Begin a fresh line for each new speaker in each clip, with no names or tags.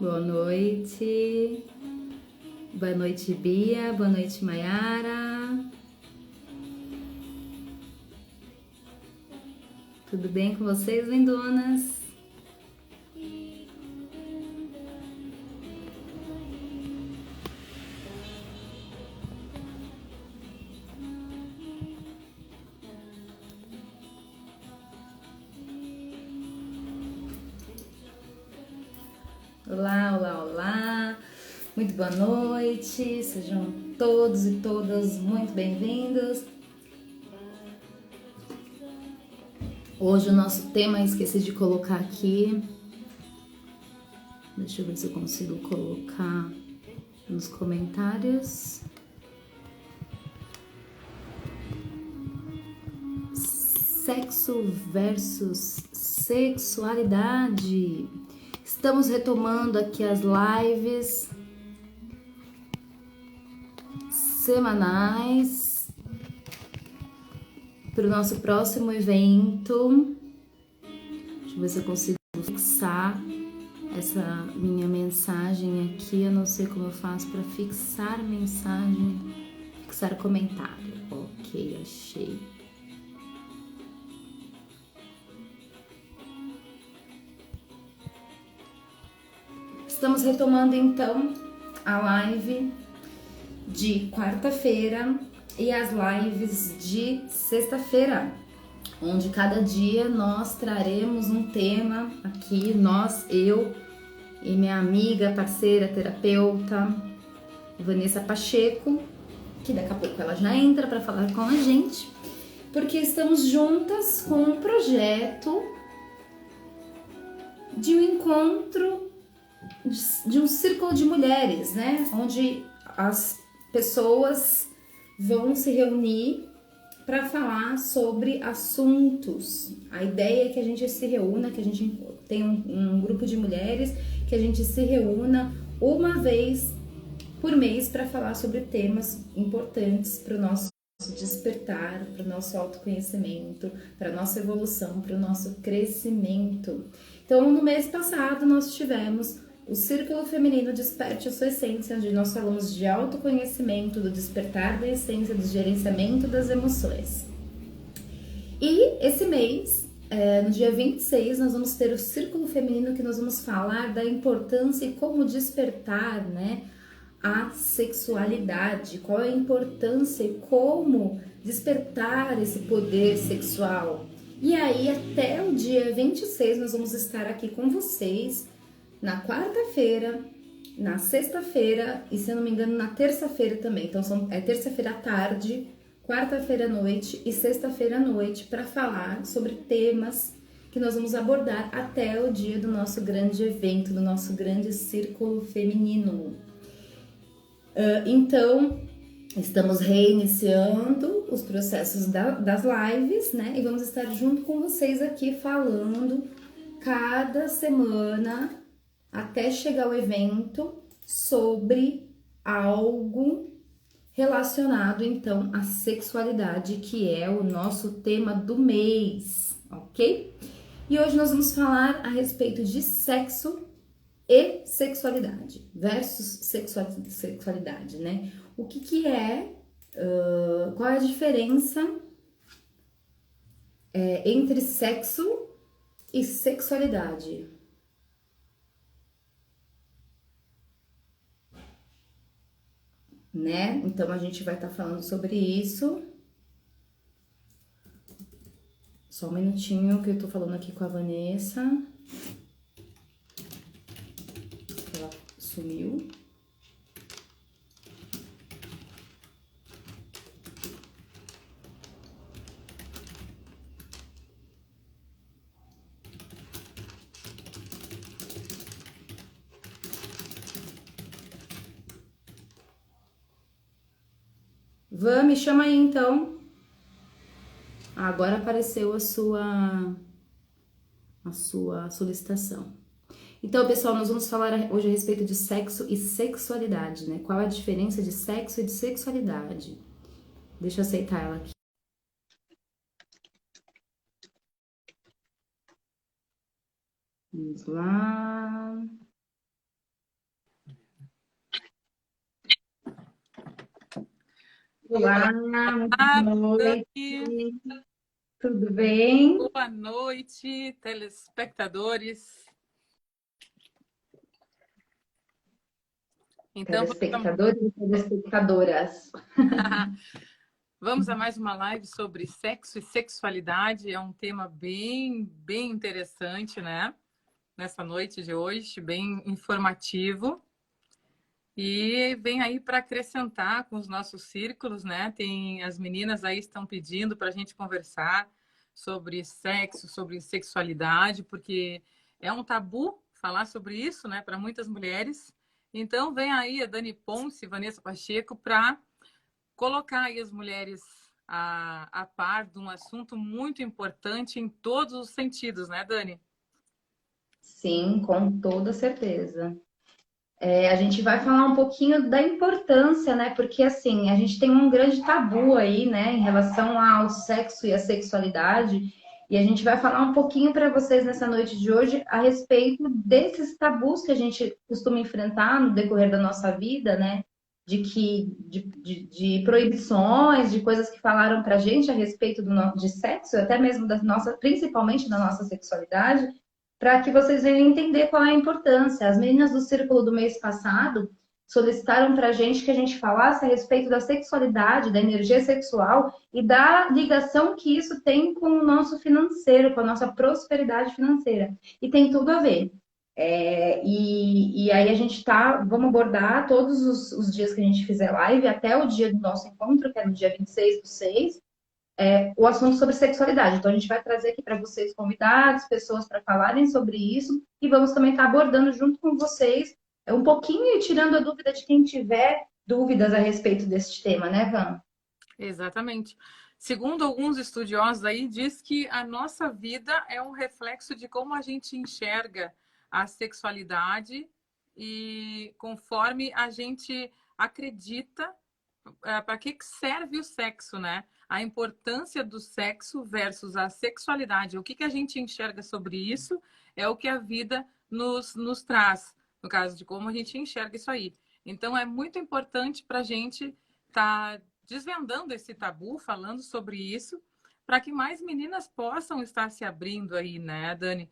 Boa noite. Boa noite, Bia. Boa noite, Maiara. Tudo bem com vocês, lindonas? Olá, olá, olá. Muito boa noite. Sejam todos e todas muito bem-vindos. Hoje o nosso tema, esqueci de colocar aqui. Deixa eu ver se eu consigo colocar nos comentários. Sexo versus sexualidade. Estamos retomando aqui as lives semanais para o nosso próximo evento. Deixa eu ver se eu consigo fixar essa minha mensagem aqui. Eu não sei como eu faço para fixar mensagem, fixar comentário. Ok, achei. Estamos retomando então a live de quarta-feira e as lives de sexta-feira, onde cada dia nós traremos um tema aqui, eu e minha amiga, parceira, terapeuta, Vanessa Pacheco, que daqui a pouco ela já entra para falar com a gente, porque estamos juntas com um projeto de um encontro de um círculo de mulheres, né? Onde as pessoas vão se reunir para falar sobre assuntos. A ideia é que a gente se reúna, que a gente tenha um grupo de mulheres, que a gente se reúna uma vez por mês para falar sobre temas importantes para o nosso despertar, para o nosso autoconhecimento, para a nossa evolução, para o nosso crescimento. Então, no mês passado, nós tivemos o Círculo Feminino Desperte a Sua Essência, onde nós falamos de autoconhecimento, do despertar da essência, do gerenciamento das emoções. E esse mês, no dia 26, nós vamos ter o Círculo Feminino, que nós vamos falar da importância e como despertar, né, a sexualidade, qual é a importância e como despertar esse poder sexual. E aí, até o dia 26, nós vamos estar aqui com vocês na quarta-feira, na sexta-feira e, se eu não me engano, na terça-feira também. Então, é terça-feira à tarde, quarta-feira à noite e sexta-feira à noite para falar sobre temas que nós vamos abordar até o dia do nosso grande evento, do nosso grande círculo feminino. Então, estamos reiniciando os processos das lives, né? E vamos estar junto com vocês aqui falando cada semana até chegar o evento sobre algo relacionado então à sexualidade, que é o nosso tema do mês, ok? E hoje nós vamos falar a respeito de sexo e sexualidade versus sexualidade, né? O que é, qual é a diferença entre sexo e sexualidade? Né? Então a gente vai estar falando sobre isso. Só um minutinho que eu tô falando aqui com a Vanessa. Ela sumiu. Van, me chama aí então. Agora apareceu a sua solicitação. Então, pessoal, nós vamos falar hoje a respeito de sexo e sexualidade, né? Qual é a diferença de sexo e de sexualidade? Deixa eu aceitar ela aqui. Vamos lá. Olá, muito
Olá,
boa noite,
Dani.
tudo bem?
Boa noite, telespectadores. Então,
Telespectadores e telespectadoras.
vamos a mais uma live sobre sexo e sexualidade. É um tema bem interessante, né? Nessa noite de hoje, bem informativo. E vem aí para acrescentar com os nossos círculos, né? Tem as meninas aí estão pedindo para a gente conversar sobre sexo, sobre sexualidade, porque é um tabu falar sobre isso, né? Para muitas mulheres. Então vem aí a Dani Ponce e Vanessa Pacheco para colocar aí as mulheres a par de um assunto muito importante em todos os sentidos, né, Dani?
Sim, com toda certeza. A gente vai falar um pouquinho da importância, né? Porque assim, a gente tem um grande tabu aí, né, em relação ao sexo e à sexualidade. E a gente vai falar um pouquinho para vocês nessa noite de hoje a respeito desses tabus que a gente costuma enfrentar no decorrer da nossa vida, né? De proibições, de coisas que falaram para a gente a respeito de sexo, até mesmo da nossa, principalmente da nossa sexualidade, para que vocês venham entender qual é a importância. As meninas do Círculo do mês passado solicitaram para a gente que a gente falasse a respeito da sexualidade, da energia sexual e da ligação que isso tem com o nosso financeiro, com a nossa prosperidade financeira. E tem tudo a ver. E aí a gente vamos abordar todos os dias que a gente fizer live, até o dia do nosso encontro, que é no dia 26/6, o assunto sobre sexualidade. Então, a gente vai trazer aqui para vocês convidados, pessoas para falarem sobre isso, e vamos também estar abordando junto com vocês um pouquinho e tirando a dúvida de quem tiver dúvidas a respeito desse tema, né, Van?
Exatamente. Segundo alguns estudiosos aí, diz que a nossa vida é um reflexo de como a gente enxerga a sexualidade e conforme a gente acredita para que serve o sexo, né? A importância do sexo versus a sexualidade. O que a gente enxerga sobre isso é o que a vida nos traz, no caso de como a gente enxerga isso aí. Então, é muito importante para a gente estar desvendando esse tabu, falando sobre isso, para que mais meninas possam estar se abrindo aí, né, Dani?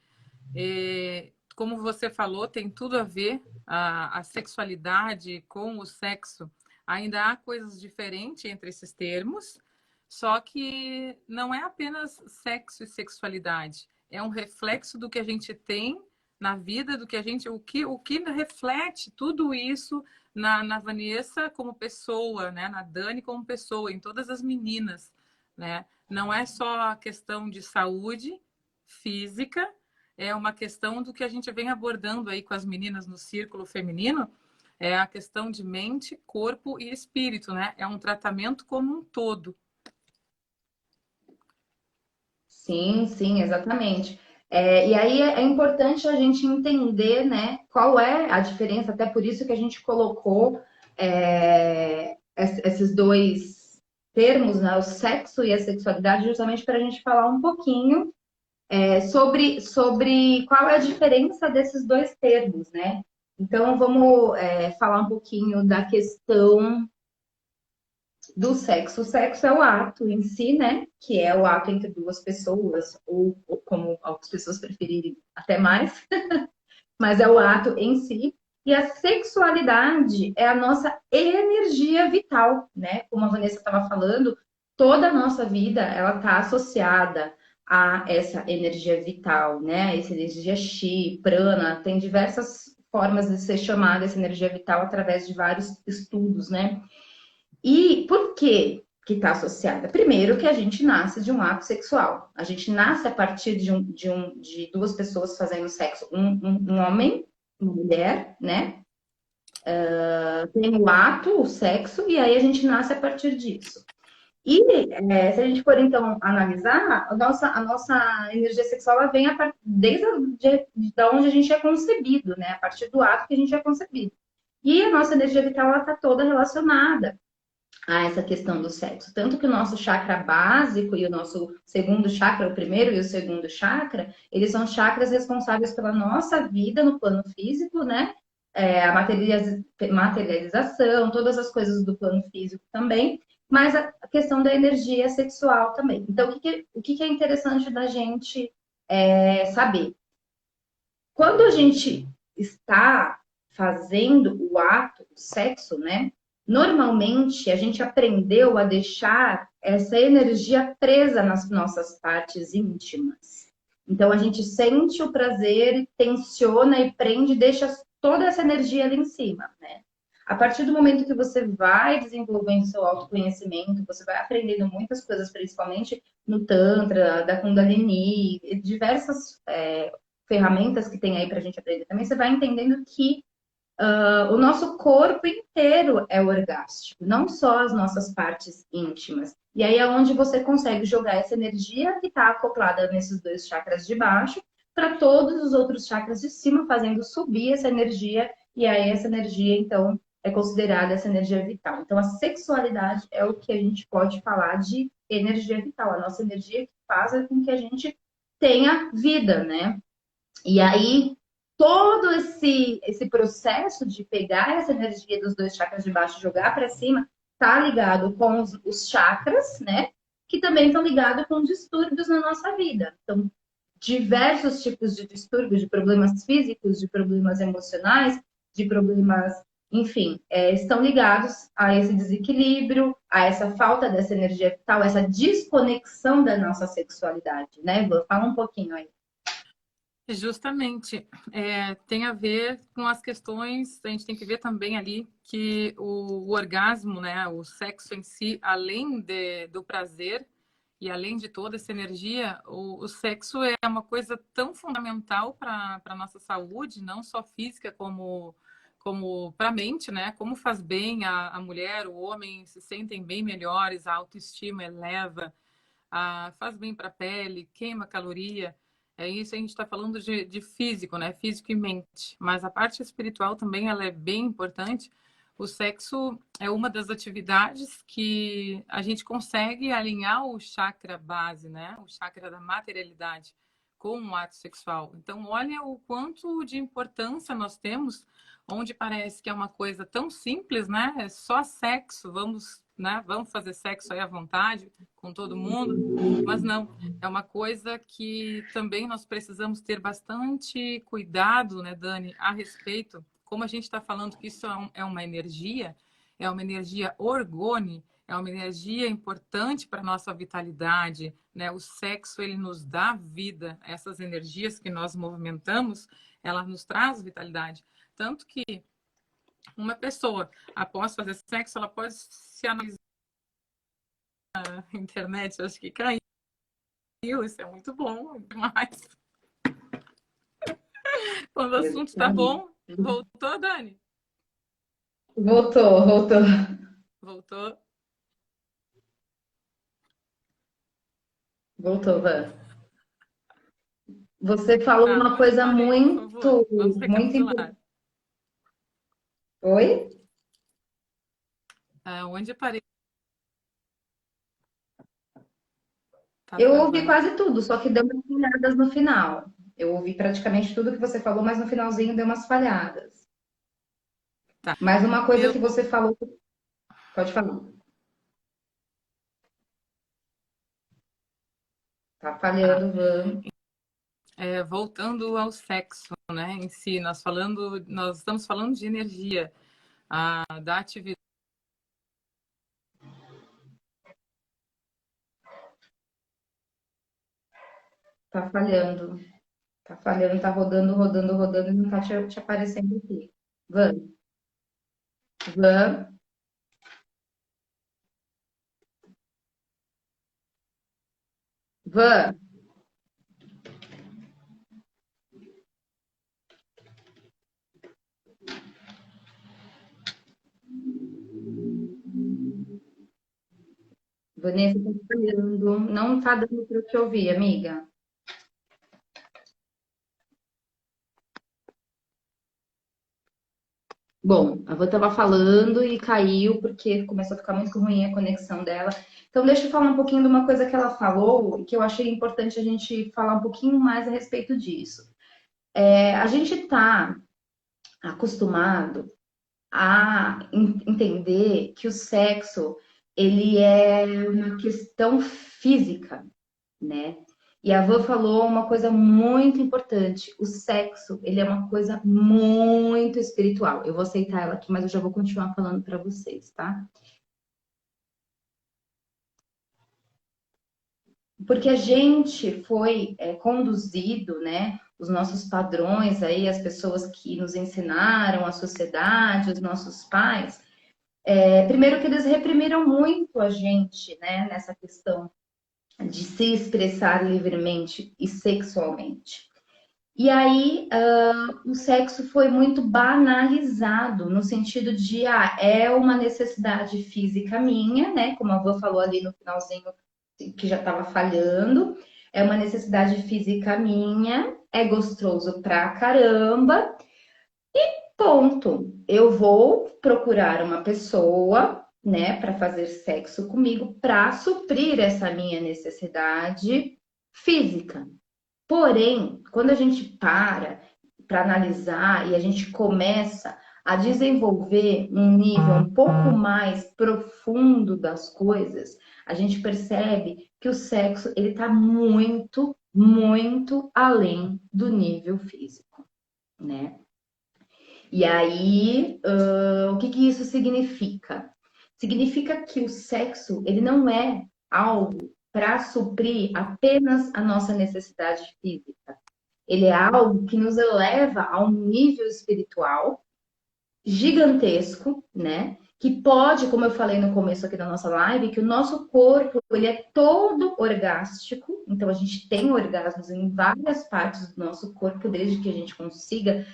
Como você falou, tem tudo a ver a sexualidade com o sexo. Ainda há coisas diferentes entre esses termos, só que não é apenas sexo e sexualidade. É um reflexo do que a gente tem na vida, do que a gente, o que reflete tudo isso na Vanessa como pessoa, né? Na Dani como pessoa, em todas as meninas, né? Não é só a questão de saúde física, é uma questão do que a gente vem abordando aí com as meninas no círculo feminino, é a questão de mente, corpo e espírito, né? É um tratamento como um todo.
Sim, sim, exatamente. E aí é importante a gente entender, né, qual é a diferença, até por isso que a gente colocou esses dois termos, né, o sexo e a sexualidade, justamente para a gente falar um pouquinho sobre qual é a diferença desses dois termos, né? Então, vamos falar um pouquinho da questão do sexo. O sexo é o ato em si, né? Que é o ato entre duas pessoas, ou como algumas pessoas preferirem, até mais, mas é o ato em si. E a sexualidade é a nossa energia vital, né? Como a Vanessa estava falando, toda a nossa vida ela está associada a essa energia vital, né? Essa energia chi, prana, tem diversas formas de ser chamada essa energia vital através de vários estudos, né? E por que está associada? Primeiro, que a gente nasce de um ato sexual. A gente nasce a partir de duas pessoas fazendo sexo. Um homem, uma mulher, né? Tem o ato, o sexo, e aí a gente nasce a partir disso. E se a gente for, então, analisar, a nossa energia sexual ela vem desde onde a gente é concebido, né? A partir do ato que a gente é concebido. E a nossa energia vital está toda relacionada a essa questão do sexo. Tanto que o nosso chakra básico e o nosso segundo chakra, o primeiro e o segundo chakra, eles são chakras responsáveis pela nossa vida no plano físico, né? A materialização, todas as coisas do plano físico também. mas a questão da energia sexual também. Então, o que é interessante da gente saber? Quando a gente está fazendo o ato, o sexo, né? Normalmente a gente aprendeu a deixar essa energia presa nas nossas partes íntimas. Então a gente sente o prazer, tensiona e prende, deixa toda essa energia ali em cima, né? A partir do momento que você vai desenvolvendo seu autoconhecimento, você vai aprendendo muitas coisas, principalmente no Tantra, da Kundalini, diversas ferramentas que tem aí para a gente aprender também, você vai entendendo que o nosso corpo inteiro é orgástico, não só as nossas partes íntimas. E aí é onde você consegue jogar essa energia que está acoplada nesses dois chakras de baixo para todos os outros chakras de cima, fazendo subir essa energia. E aí essa energia, então, é considerada essa energia vital. Então, a sexualidade é o que a gente pode falar de energia vital, a nossa energia que faz com que a gente tenha vida, né? E aí, todo esse processo de pegar essa energia dos dois chakras de baixo e jogar para cima, tá ligado com os chakras, né? Que também estão ligados com distúrbios na nossa vida. Então, diversos tipos de distúrbios, de problemas físicos, de problemas emocionais, de problemas, enfim, estão ligados a esse desequilíbrio, a essa falta dessa energia vital, essa desconexão da nossa sexualidade, né? Vou falar um pouquinho aí.
Justamente, tem a ver com as questões, a gente tem que ver também ali que o orgasmo, né, o sexo em si, além do prazer e além de toda essa energia, o sexo é uma coisa tão fundamental para a nossa saúde, não só física como para a mente, né? Como faz bem a mulher, o homem se sentem bem melhores, a autoestima eleva, faz bem para a pele, queima caloria. É isso, a gente está falando de físico, né? Físico e mente. Mas a parte espiritual também ela é bem importante. O sexo é uma das atividades que a gente consegue alinhar o chakra base, né? O chakra da materialidade com o ato sexual. Então, olha o quanto de importância nós temos, onde parece que é uma coisa tão simples, né? É só sexo, vamos, né? Vamos fazer sexo aí à vontade com todo mundo, mas não. É uma coisa que também nós precisamos ter bastante cuidado, né, Dani, a respeito. Como a gente está falando que isso é uma energia orgone, é uma energia importante para a nossa vitalidade, né? O sexo, ele nos dá vida. Essas energias que nós movimentamos, ela nos traz vitalidade. Tanto que uma pessoa, após fazer sexo, ela pode se analisar na internet, acho que caiu. Isso é muito bom demais. Quando o assunto está bom, voltou, Dani?
Voltou, voltou.
Voltou.
Voltou, Van. Você falou
Tá,
uma
onde
coisa
parei, por favor?
muito,
Vamos
muito importante.
recapitular.
Oi?
Onde parei? Tá
Eu ouvi
travando.
quase tudo, só que deu umas falhadas no final. Eu ouvi praticamente tudo que você falou, mas no finalzinho deu umas falhadas.
Tá.
Mas uma coisa
Eu,
que você falou, pode falar. Tá
tá.
falhando, Van.
Voltando ao sexo, né, em si, nós estamos falando de energia, da atividade.
Tá falhando. Tá falhando, tá rodando, rodando, rodando e não tá te aparecendo aqui. Van, Van, Van. Vanessa tá falhando. Não tá dando para eu te ouvir, amiga. Bom, a Van estava falando e caiu porque começou a ficar muito ruim a conexão dela. Então, deixa eu falar um pouquinho de uma coisa que ela falou e que eu achei importante a gente falar um pouquinho mais a respeito disso. A gente está acostumado a entender que o sexo ele é uma questão física, né? E a Van falou uma coisa muito importante. O sexo, ele é uma coisa muito espiritual. Eu vou aceitar ela aqui, mas eu já vou continuar falando para vocês, tá? Porque a gente foi conduzido, né? Os nossos padrões aí, as pessoas que nos ensinaram, a sociedade, os nossos pais, primeiro que eles reprimiram muito a gente, né? Nessa questão de se expressar livremente e sexualmente. E aí, o sexo foi muito banalizado, no sentido de, é uma necessidade física minha, né? Como a Vã falou ali no finalzinho, que já estava falhando, é uma necessidade física minha, é gostoso pra caramba, ponto. Eu vou procurar uma pessoa, né, para fazer sexo comigo, para suprir essa minha necessidade física. Porém, quando a gente para analisar e a gente começa a desenvolver um nível um pouco mais profundo das coisas, a gente percebe que o sexo ele está muito, muito além do nível físico, né? E aí, o que que isso significa? Significa que o sexo ele não é algo para suprir apenas a nossa necessidade física. Ele é algo que nos eleva a um nível espiritual gigantesco, né? Que pode, como eu falei no começo aqui da nossa live, que o nosso corpo ele é todo orgástico, então a gente tem orgasmos em várias partes do nosso corpo, desde que a gente consiga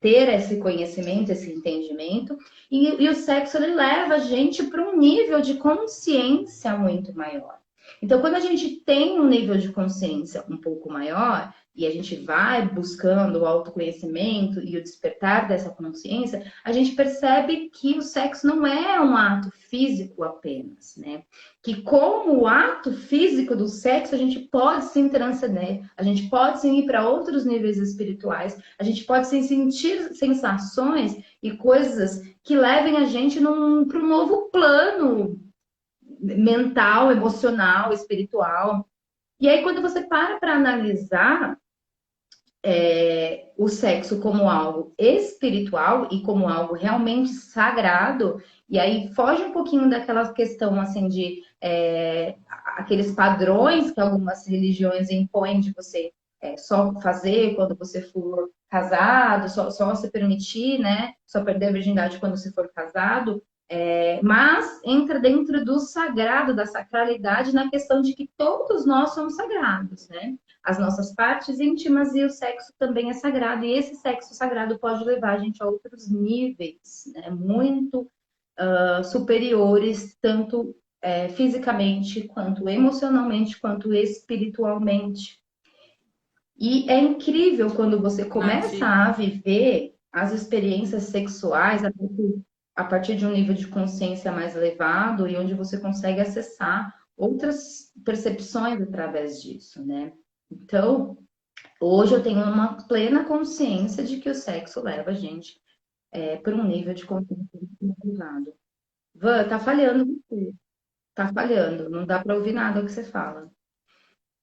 ter esse conhecimento, esse entendimento, e o sexo ele leva a gente para um nível de consciência muito maior. Então, quando a gente tem um nível de consciência um pouco maior, e a gente vai buscando o autoconhecimento e o despertar dessa consciência, a gente percebe que o sexo não é um ato físico apenas, né? Que como o ato físico do sexo, a gente pode sim transcender, a gente pode sim ir para outros níveis espirituais, a gente pode sim sentir sensações e coisas que levem a gente para um novo plano mental, emocional, espiritual. E aí, quando você para analisar o sexo como algo espiritual e como algo realmente sagrado, e aí foge um pouquinho daquela questão assim de aqueles padrões que algumas religiões impõem de você só fazer quando você for casado, só se permitir, né? Só perder a virgindade quando você for casado. Mas entra dentro do sagrado, da sacralidade, na questão de que todos nós somos sagrados, né? As nossas partes íntimas e o sexo também é sagrado. E esse sexo sagrado pode levar a gente a outros níveis, né? Muito superiores, tanto fisicamente, quanto emocionalmente, quanto espiritualmente. E é incrível quando você começa
Nath,
a viver as experiências sexuais a partir de um nível de consciência mais elevado e onde você consegue acessar outras percepções através disso, né? Então, hoje eu tenho uma plena consciência de que o sexo leva a gente para um nível de consciência muito elevado. Van, tá falhando você. Tá falhando. Não dá para ouvir nada do que você fala.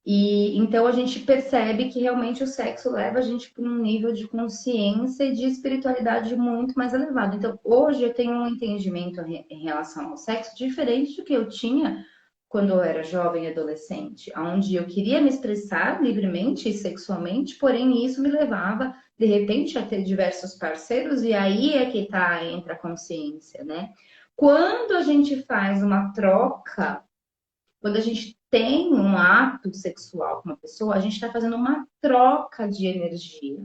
E então a gente percebe que realmente o sexo leva a gente para um nível de consciência e de espiritualidade muito mais elevado. Então, hoje eu tenho um entendimento em relação ao sexo diferente do que eu tinha quando eu era jovem e adolescente, onde eu queria me expressar livremente e sexualmente, porém isso me levava de repente a ter diversos parceiros e aí é que entra a consciência, né? Quando a gente faz uma troca, quando a gente tem um ato sexual com uma pessoa, a gente está fazendo uma troca de energia.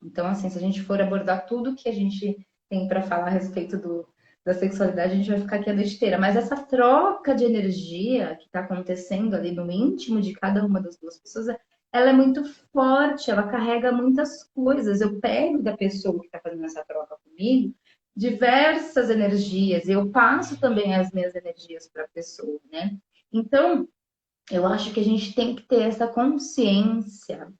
Então, assim, se a gente for abordar tudo que a gente tem para falar a respeito da sexualidade, a gente vai ficar aqui a noite inteira. Mas essa troca de energia que está acontecendo ali no íntimo de cada uma das duas pessoas, ela é muito forte, ela carrega muitas coisas. Eu pego da pessoa que está fazendo essa troca comigo diversas energias, e eu passo também as minhas energias para a pessoa, né? Então, eu acho que a gente tem que ter essa consciência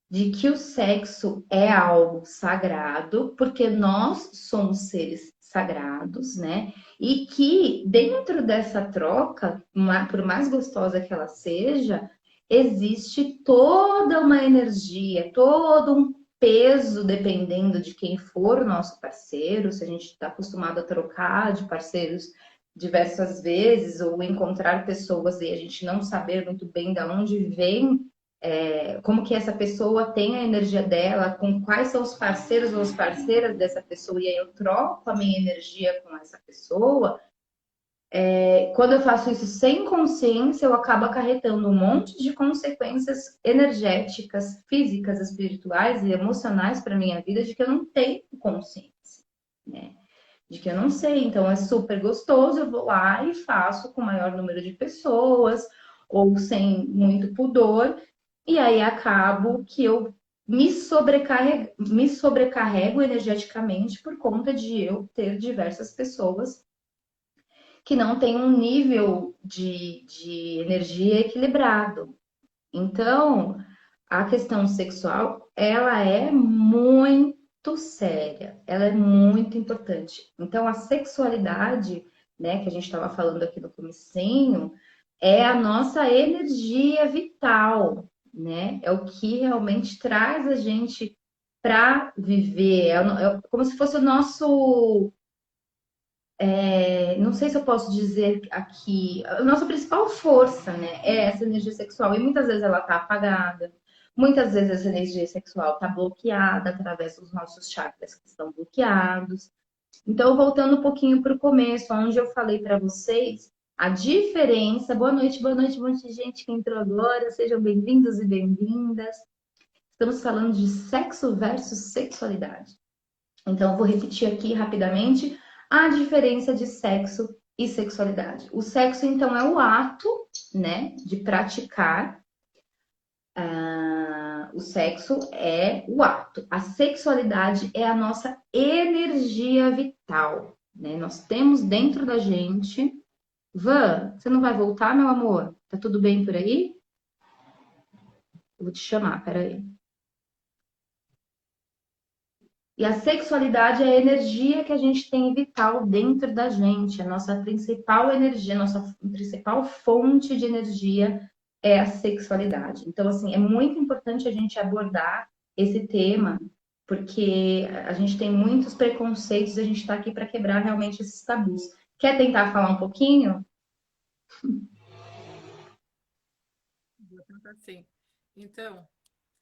de que o sexo é algo sagrado, porque nós somos seres sagrados, né? E que dentro dessa troca, por mais gostosa que ela seja, existe toda uma energia, todo um peso, dependendo de quem for o nosso parceiro, se a gente está acostumado a trocar de parceiros diversas vezes, ou encontrar pessoas e a gente não saber muito bem de onde vem, como que essa pessoa tem a energia dela, com quais são os parceiros ou as parceiras dessa pessoa, e aí eu troco a minha energia com essa pessoa. Quando eu faço isso sem consciência, eu acabo acarretando um monte de consequências energéticas, físicas, espirituais e emocionais para minha vida de que eu não tenho consciência, né? De que eu não sei. Então é super gostoso, eu vou lá e faço com o maior número de pessoas ou sem muito pudor, e aí acabo que eu me sobrecarrego energeticamente por conta de eu ter diversas pessoas que não têm um nível de energia equilibrado. Então, a questão sexual, ela é muito séria, ela é muito importante. Então, a sexualidade, né, que a gente estava falando aqui no comecinho, é a nossa energia vital, né? É o que realmente traz a gente para viver, como se fosse o nosso, não sei se eu posso dizer aqui, a nossa principal força, né, é essa energia sexual. E muitas vezes ela tá apagada, muitas vezes essa energia sexual tá bloqueada através dos nossos chakras que estão bloqueados. Então, voltando um pouquinho para o começo, onde eu falei para vocês a diferença. Boa noite, um monte de gente que entrou agora. Sejam bem-vindos e bem-vindas. Estamos falando de sexo versus sexualidade. Então, eu vou repetir aqui rapidamente a diferença de sexo e sexualidade. O sexo, então, é o ato, né, de praticar. O sexo é o ato. A sexualidade é a nossa energia vital, né? Nós temos dentro da gente. Van, você não vai voltar, meu amor? Tá tudo bem por aí? Eu vou te chamar, peraí. E a sexualidade é a energia que a gente tem vital dentro da gente. A nossa principal energia, a nossa principal fonte de energia é a sexualidade. Então, assim, é muito importante a gente abordar esse tema, porque a gente tem muitos preconceitos, a gente está aqui para quebrar realmente esses tabus. Quer tentar falar um pouquinho?
Vou tentar sim. Então,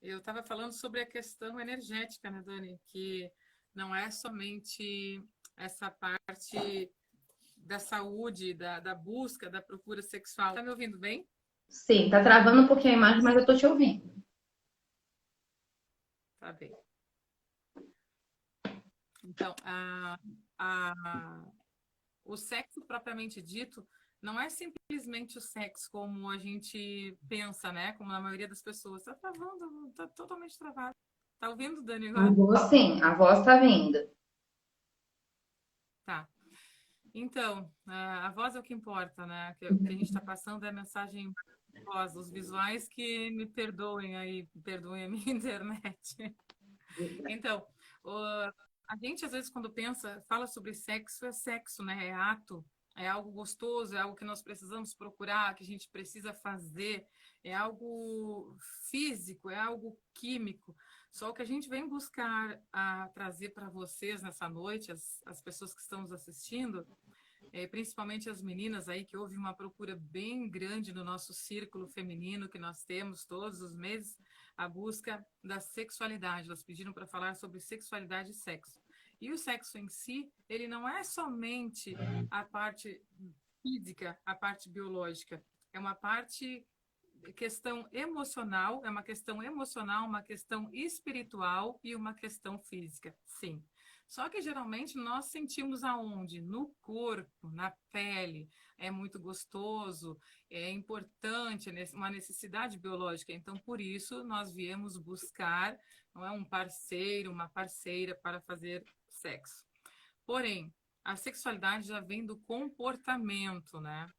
eu estava falando sobre a questão energética, né, Dani? Que não é somente essa parte da saúde, da busca, da procura sexual. Tá me ouvindo bem?
Sim, tá travando um pouquinho a imagem, mas eu tô te ouvindo.
Tá bem. Então, o sexo propriamente dito não é simplesmente o sexo como a gente pensa, né? Como a maioria das pessoas. Tá travando, tá totalmente travado. Tá ouvindo, Dani,
A
agora?
voz, sim, a voz tá vindo.
Tá. Então, a voz é o que importa, né? O que a gente está passando é a mensagem voz, os visuais que me perdoem aí, perdoem a minha internet. Então, a gente às vezes quando pensa, fala sobre sexo, é sexo, né? É ato, é algo gostoso, é algo que nós precisamos procurar, que a gente precisa fazer, é algo físico, é algo químico. Só que a gente vem buscar trazer para vocês nessa noite, as pessoas que estão nos assistindo, principalmente as meninas aí, que houve uma procura bem grande no nosso círculo feminino que nós temos todos os meses, a busca da sexualidade. Elas pediram para falar sobre sexualidade e sexo. E o sexo em si, ele não é somente a parte física, a parte biológica. É uma parte questão emocional, uma questão espiritual e uma questão física, sim. Só que geralmente nós sentimos aonde? No corpo, na pele. É muito gostoso, é importante, é uma necessidade biológica. Então, por isso, nós viemos buscar, não é, um parceiro, uma parceira para fazer sexo. Porém, a sexualidade já vem do comportamento, né?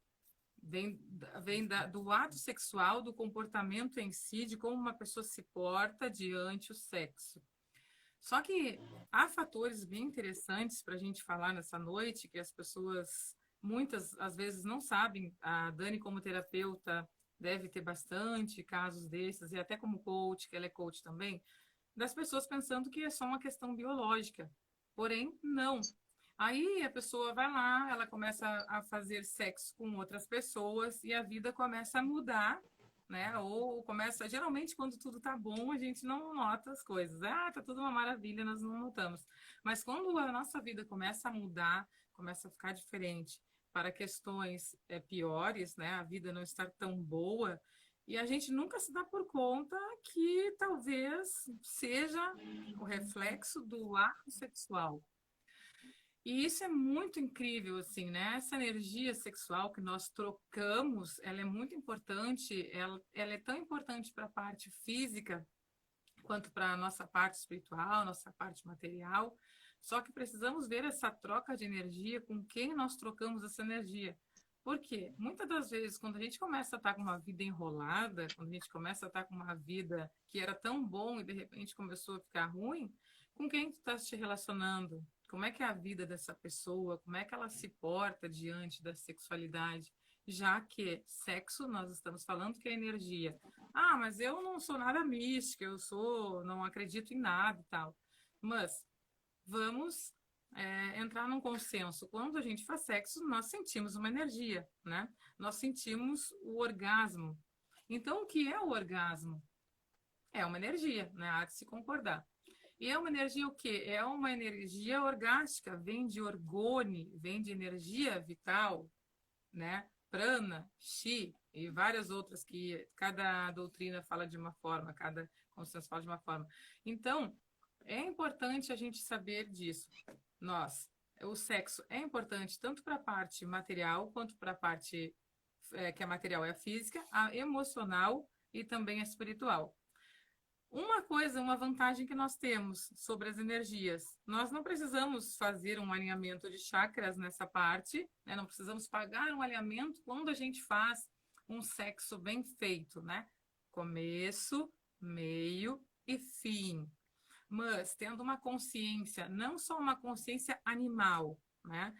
Do ato sexual, do comportamento em si, de como uma pessoa se porta diante o sexo. Só que há fatores bem interessantes para a gente falar nessa noite, que as pessoas, muitas, às vezes, não sabem. A Dani, como terapeuta, deve ter bastante casos desses, e até como coach, que ela é coach também, das pessoas pensando que é só uma questão biológica. Porém, não. Aí a pessoa vai lá, ela começa a fazer sexo com outras pessoas e a vida começa a mudar, né? Ou começa, geralmente quando tudo tá bom, a gente não nota as coisas. Ah, tá tudo uma maravilha, nós não notamos. Mas quando a nossa vida começa a mudar, começa a ficar diferente para questões piores, né? A vida não estar tão boa, e a gente nunca se dá por conta que talvez seja o reflexo do ato sexual. E isso é muito incrível, assim, né? Essa energia sexual que nós trocamos, ela é muito importante, ela é tão importante para a parte física quanto para a nossa parte espiritual, nossa parte material. Só que precisamos ver essa troca de energia, com quem nós trocamos essa energia. Por quê? Muitas das vezes, quando a gente começa a estar com uma vida enrolada, quando a gente começa a estar com uma vida que era tão bom e de repente começou a ficar ruim, com quem tu está se relacionando? Como é que é a vida dessa pessoa? Como é que ela se porta diante da sexualidade? Já que sexo, nós estamos falando que é energia. Ah, mas eu não sou nada mística, não acredito em nada e tal. Mas vamos entrar num consenso. Quando a gente faz sexo, nós sentimos uma energia, né? Nós sentimos o orgasmo. Então, o que é o orgasmo? É uma energia, né? Há de se concordar. E é uma energia o quê? É uma energia orgástica, vem de orgone, vem de energia vital, né? Prana, Chi e várias outras que cada doutrina fala de uma forma, cada consciência fala de uma forma. Então, é importante a gente saber disso. Nós, o sexo é importante tanto para a parte material quanto para a parte que a material é a física, a emocional e também a espiritual. Uma coisa, uma vantagem que nós temos sobre as energias, nós não precisamos fazer um alinhamento de chakras nessa parte, né? Não precisamos pagar um alinhamento quando a gente faz um sexo bem feito, né? Começo, meio e fim. Mas tendo uma consciência, não só uma consciência animal, né?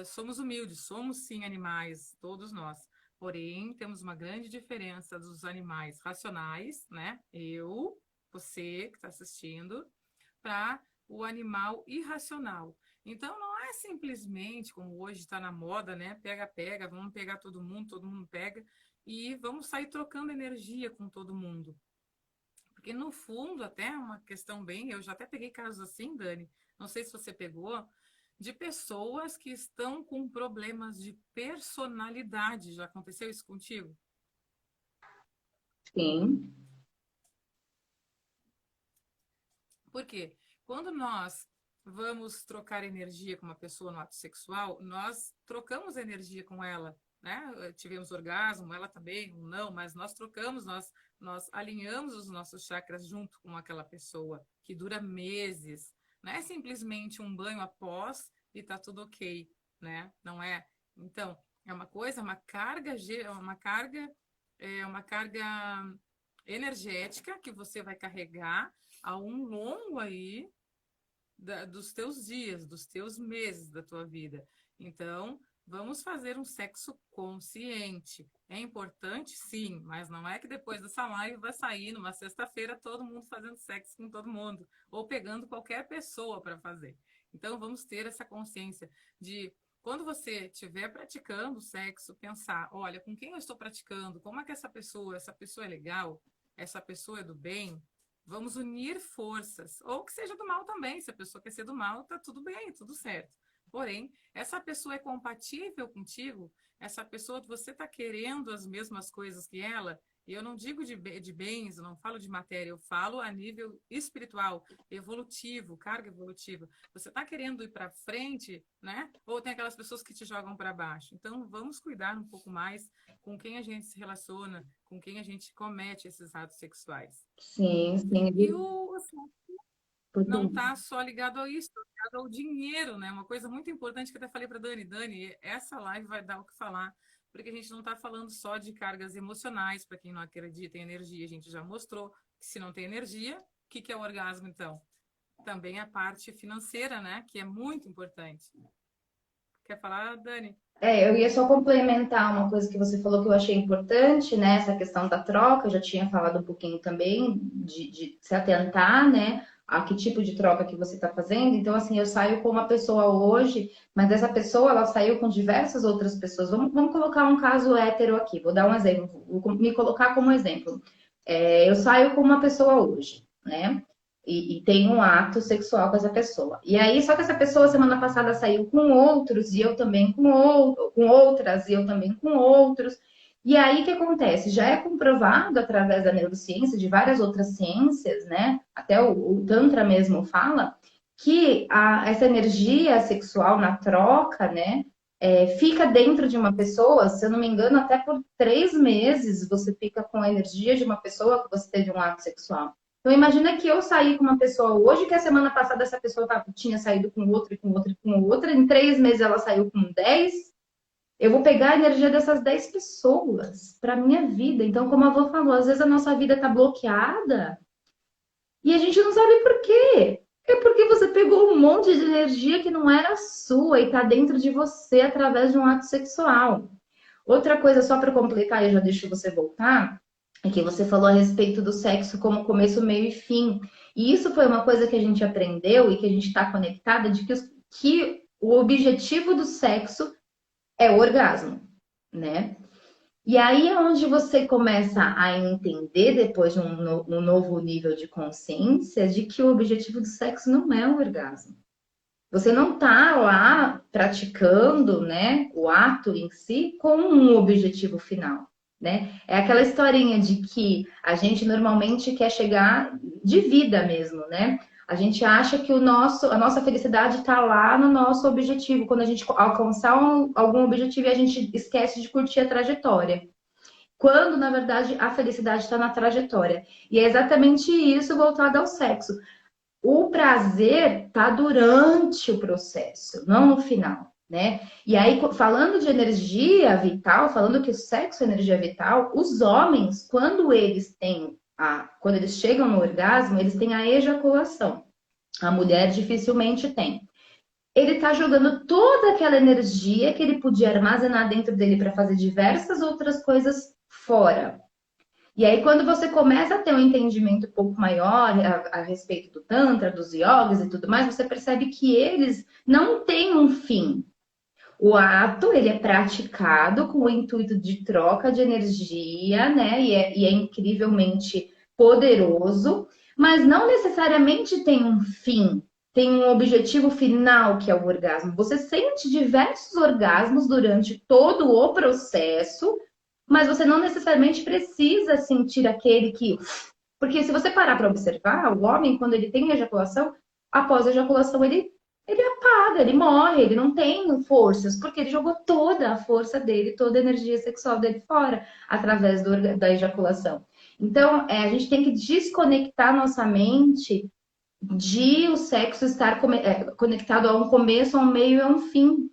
Somos humildes, somos sim animais, todos nós. Porém, temos uma grande diferença dos animais racionais, né? Eu, você que está assistindo, para o animal irracional. Então, não é simplesmente como hoje está na moda, né? Pega, pega, vamos pegar todo mundo pega, e vamos sair trocando energia com todo mundo. Porque, no fundo, até é uma questão bem. Eu já até peguei casos assim, Dani, não sei se você pegou, de pessoas que estão com problemas de personalidade. Já aconteceu isso contigo?
Sim,
Por quê? Quando nós vamos trocar energia com uma pessoa no ato sexual, nós trocamos energia com ela, né? Tivemos orgasmo, ela também, um não, mas nós trocamos, nós alinhamos os nossos chakras junto com aquela pessoa, que dura meses. Não é simplesmente um banho após e tá tudo ok, né? Não é. Então, é uma coisa, uma carga energética que você vai carregar a um longo aí dos teus dias, dos teus meses da tua vida. Então, vamos fazer um sexo consciente. É importante, sim, mas não é que depois dessa live vai sair numa sexta-feira todo mundo fazendo sexo com todo mundo, ou pegando qualquer pessoa para fazer. Então, vamos ter essa consciência de quando você estiver praticando sexo, pensar, olha, com quem eu estou praticando? Como é que essa pessoa é legal? Essa pessoa é do bem? Vamos unir forças, ou que seja do mal também. Se a pessoa quer ser do mal, tá tudo bem, tudo certo. Porém, essa pessoa é compatível contigo, essa pessoa, você está querendo as mesmas coisas que ela, e eu não digo de bens, eu não falo de matéria, eu falo a nível espiritual, evolutivo, carga evolutiva. Você está querendo ir para frente, né? Ou tem aquelas pessoas que te jogam para baixo. Então, vamos cuidar um pouco mais com quem a gente se relaciona, com quem a gente comete esses atos sexuais.
sim, sim.
E o assunto não
Porque,
está só ligado a isso, tá ligado ao dinheiro, né? Uma coisa muito importante que eu até falei para Dani, Dani, essa live vai dar o que falar, porque a gente não está falando só de cargas emocionais, para quem não acredita em energia, a gente já mostrou que se não tem energia, o que é o orgasmo então? também a parte financeira, né? Que é muito importante. Quer falar, Dani?
Eu ia só complementar uma coisa que você falou que eu achei importante, né? Essa questão da troca, eu já tinha falado um pouquinho também de se atentar, né? A que tipo de troca que você está fazendo. Então, assim, eu saio com uma pessoa hoje, mas essa pessoa, ela saiu com diversas outras pessoas. Vamos colocar um caso hétero aqui, vou dar um exemplo, vou me colocar como exemplo. Eu saio com uma pessoa hoje, né? E tem um ato sexual com essa pessoa. E aí, só que essa pessoa semana passada saiu com outros, e eu também com outras, e eu também com outros. E aí, o que acontece? Já é comprovado através da neurociência, de várias outras ciências, né? Até o Tantra mesmo fala, que essa energia sexual na troca, né? Fica dentro de uma pessoa, se eu não me engano, até por 3 meses você fica com a energia de uma pessoa que você teve um ato sexual. Então, imagina que eu saí com uma pessoa hoje, que a semana passada essa pessoa tinha saído com outra, e com outra, e com outra. Em 3 meses ela saiu com 10. Eu vou pegar a energia dessas 10 pessoas para minha vida. Então, como a avó falou, às vezes a nossa vida está bloqueada e a gente não sabe por quê. É porque você pegou um monte de energia que não era sua e está dentro de você através de um ato sexual. Outra coisa, só para completar, e eu já deixo você voltar, é que você falou a respeito do sexo como começo, meio e fim. E isso foi uma coisa que a gente aprendeu e que a gente está conectada de que o objetivo do sexo é o orgasmo, né? E aí é onde você começa a entender, depois de um novo nível de consciência, de que o objetivo do sexo não é o orgasmo. Você não está lá praticando, né, o ato em si com um objetivo final, né? É aquela historinha de que a gente normalmente quer chegar de vida mesmo, né? A gente acha que a nossa felicidade está lá no nosso objetivo, quando a gente alcançar algum objetivo e a gente esquece de curtir a trajetória. Quando, na verdade, a felicidade está na trajetória. E é exatamente isso voltado ao sexo. O prazer está durante o processo, não no final, né? E aí, falando de energia vital, falando que o sexo é energia vital, os homens, quando eles chegam no orgasmo, eles têm a ejaculação. A mulher dificilmente tem. Ele está jogando toda aquela energia que ele podia armazenar dentro dele para fazer diversas outras coisas fora. E aí, quando você começa a ter um entendimento um pouco maior a respeito do Tantra, dos yogas e tudo mais, você percebe que eles não têm um fim. O ato, ele é praticado com o intuito de troca de energia, né? E é incrivelmente poderoso, mas não necessariamente tem um fim. Tem um objetivo final, que é o orgasmo. Você sente diversos orgasmos durante todo o processo, mas você não necessariamente precisa sentir aquele que. Porque se você parar para observar, o homem, quando ele tem ejaculação, após a ejaculação, ele apaga, ele morre, ele não tem forças, porque ele jogou toda a força dele, toda a energia sexual dele fora, através da ejaculação. Então, a gente tem que desconectar nossa mente de o sexo estar conectado a um começo, a um meio e a um fim.